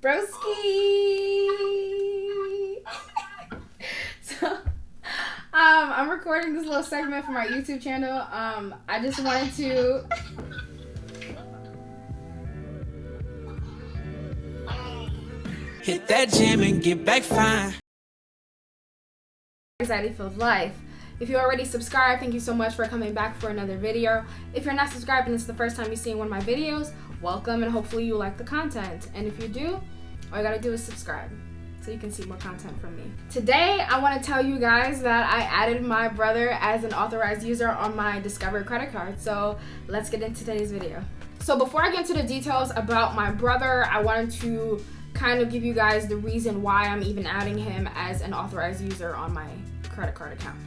Broski. So, I'm recording this little segment for my YouTube channel. I just wanted to. Hit that gym and get back fine. Anxiety-filled life. If you already subscribed, thank you so much for coming back for another video. If you're not subscribed and this is the first time you're seeing one of my videos, welcome, and hopefully you like the content. And if you do, all you gotta do is subscribe so you can see more content from me. Today, I want to tell you guys that I added my brother as an authorized user on my Discover credit card. So let's get into today's video. So before I get into the details about my brother, I wanted to kind of give you guys the reason why I'm even adding him as an authorized user on my credit card account.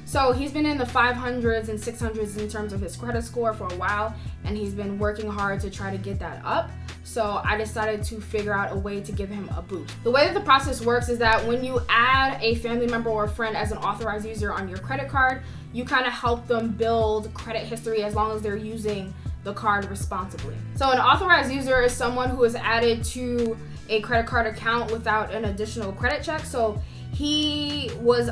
So he's been in the 500s and 600s in terms of his credit score for a while, and he's been working hard to try to get that up. So I decided to figure out a way to give him a boost. The way that the process works is that when you add a family member or a friend as an authorized user on your credit card, you kind of help them build credit history as long as they're using the card responsibly. So an authorized user is someone who is added to a credit card account without an additional credit check. So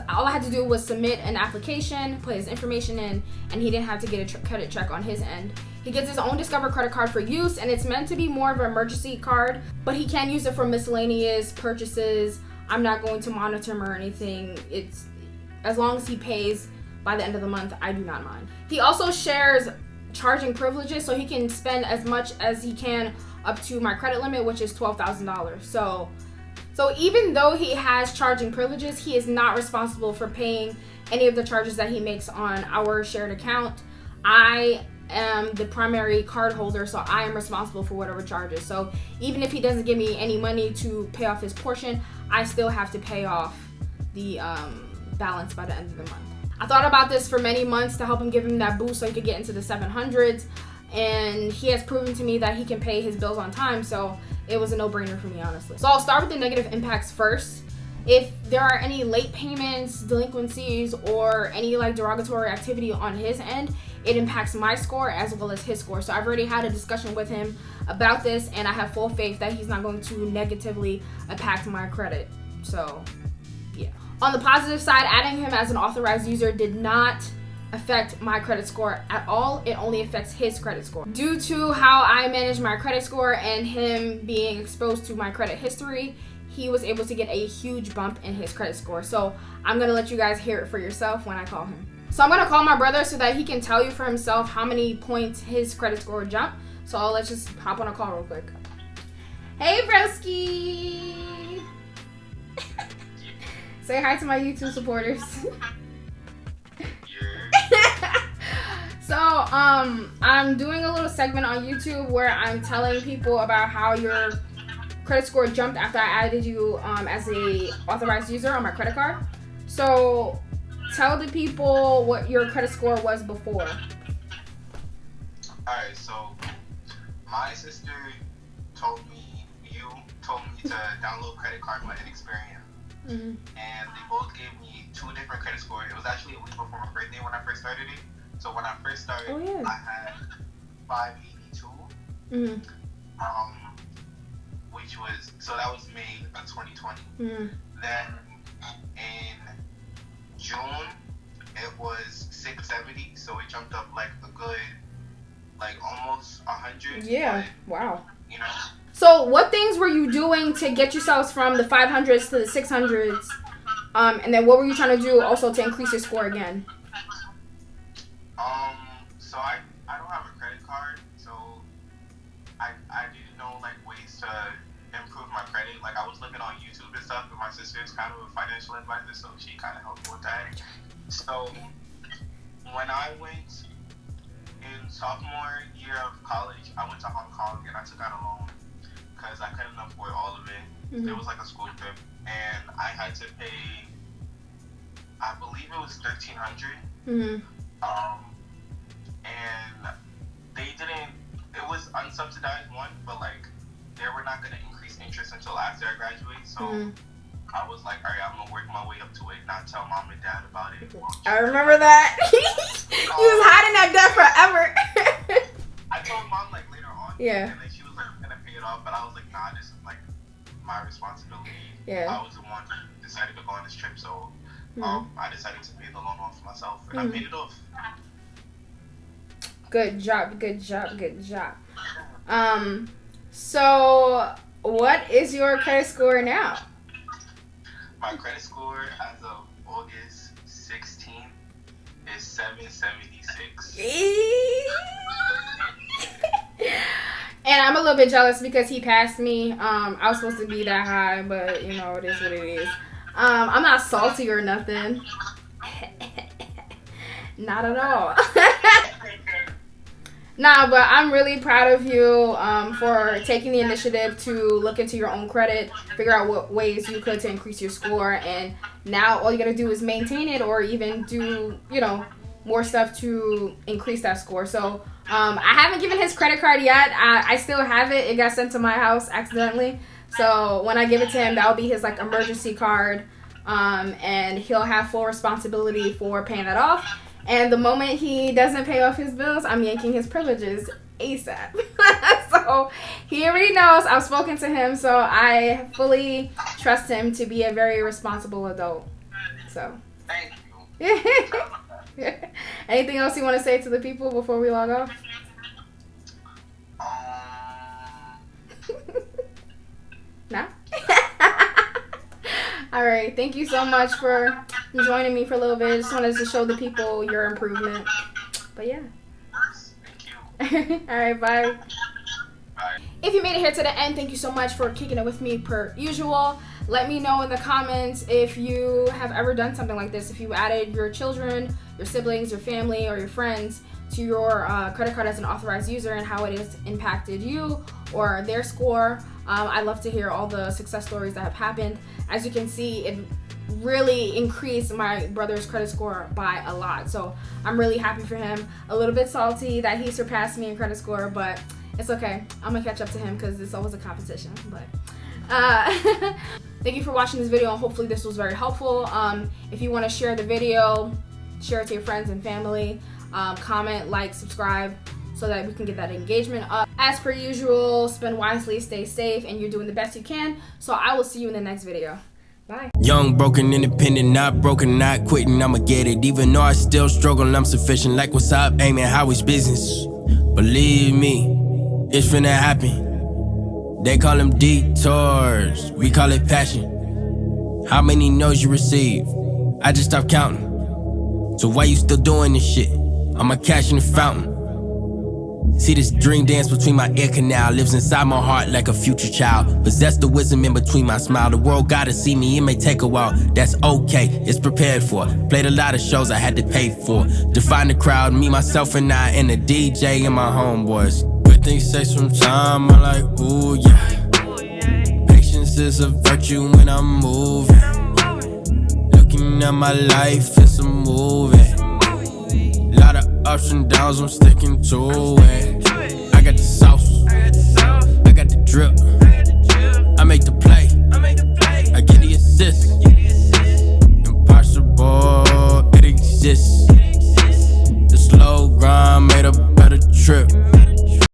all I had to do was submit an application, put his information in, and he didn't have to get a credit check on his end. He gets his own Discover credit card for use, and it's meant to be more of an emergency card, but he can use it for miscellaneous purchases. I'm not going to monitor him or anything. It's as long as he pays by the end of the month, I do not mind. He also shares charging privileges, so he can spend as much as he can up to my credit limit, which is $12,000. So even though he has charging privileges, he is not responsible for paying any of the charges that he makes on our shared account. I am the primary card holder, so I am responsible for whatever charges. So even if he doesn't give me any money to pay off his portion, I still have to pay off the balance by the end of the month. I thought about this for many months to help him, give him that boost so he could get into the 700s, and he has proven to me that he can pay his bills on time, so it was a no-brainer for me, honestly. So I'll start with the negative impacts first. If there are any late payments, delinquencies, or any derogatory activity on his end, it impacts my score as well as his score. So I've already had a discussion with him about this, and I have full faith that he's not going to negatively impact my credit. So yeah. On the positive side, adding him as an authorized user did not affect my credit score at all. It only affects his credit score. Due to how I manage my credit score and him being exposed to my credit history, he was able to get a huge bump in his credit score. So I'm gonna let you guys hear it for yourself when I call him. So I'm gonna call my brother so that he can tell you for himself how many points his credit score jumped. So let's just hop on a call real quick. Hey, broski! Say hi to my YouTube supporters. So, I'm doing a little segment on YouTube where I'm telling people about how your credit score jumped after I added you as a authorized user on my credit card. So, tell the people what your credit score was before. Alright, so my sister told me to download credit card by Inexperience. Mm-hmm. And they both gave me two different credit scores. It was actually a week before my birthday when I first started it. So when I first started, I had 582, which was, so that was May of 2020. Then in June, it was 670, so it jumped up a good, almost 100. Yeah, but, wow. You know. So what things were you doing to get yourselves from the 500s to the 600s? And then what were you trying to do also to increase your score again? So I don't have a credit card, so I didn't know ways to improve my credit. I was looking on YouTube and stuff, but my sister is kind of a financial advisor, so she kind of helped me with that. So when I went in sophomore year of college, I went to Hong Kong and I took out a loan because I couldn't afford all of it. Mm-hmm. It was a school trip, and I had to pay, I believe it was $1,300. Mm-hmm. And they didn't, it was unsubsidized one, but they were not going to increase interest until after I graduate. So I was like, all right, I'm going to work my way up to it, not tell mom and dad about it. I remember that. You was hiding that debt forever. I told mom later on. Yeah. And she was going to pay it off, but I was like, nah, this is my responsibility. Yeah. I was the one who decided to go on this trip, so I decided to pay the loan off myself, and I paid it off. Good job. So what is your credit score now? My credit score as of August 16th is 776. And I'm a little bit jealous because he passed me. I was supposed to be that high, but you know, it is what it is. I'm not salty or nothing. Not at all. Nah, but I'm really proud of you for taking the initiative to look into your own credit, figure out what ways you could to increase your score, and now all you gotta do is maintain it or even do, you know, more stuff to increase that score. So I haven't given his credit card yet. I still have it. It got sent to my house accidentally. So when I give it to him, that'll be his like emergency card, and he'll have full responsibility for paying that off. And the moment he doesn't pay off his bills, I'm yanking his privileges ASAP. So he already knows. I've spoken to him, so I fully trust him to be a very responsible adult. So. Thank you. Anything else you want to say to the people before we log off? No? Alright, thank you so much for joining me for a little bit. Just wanted to show the people your improvement. But yeah. Thank you. Alright, bye. Bye. If you made it here to the end, thank you so much for kicking it with me per usual. Let me know in the comments if you have ever done something like this. If you added your children, your siblings, your family, or your friends to your credit card as an authorized user and how it has impacted you or their score. I'd love to hear all the success stories that have happened. As you can see, it really increased my brother's credit score by a lot. So I'm really happy for him. A little bit salty that he surpassed me in credit score, but it's okay. I'm gonna catch up to him because it's always a competition. But thank you for watching this video, and hopefully this was very helpful. If you want to share the video, share it to your friends and family. Comment, like, subscribe, so that we can get that engagement up. As per usual, spend wisely, stay safe, and you're doing the best you can. So I will see you in the next video. Bye. Young, broken, independent, not broken, not quitting, I'ma get it. Even though I still struggle, I'm sufficient. Like what's up, aiming how it's business. Believe me, it's finna happen. They call them detours, we call it passion. How many no's you receive? I just stopped counting. So why you still doing this shit? I'ma cash in the fountain. See this dream dance between my ear canal, lives inside my heart like a future child. Possess the wisdom in between my smile. The world gotta see me, it may take a while. That's okay, it's prepared for. Played a lot of shows I had to pay for. Define the crowd, me, myself, and I, and the DJ and my homeboys. Good things take some time, I'm like, ooh yeah. Patience is a virtue when I'm moving. Looking at my life, it's a movie. Lot of ups and downs, I'm sticking to it. I got the sauce, I got the drip.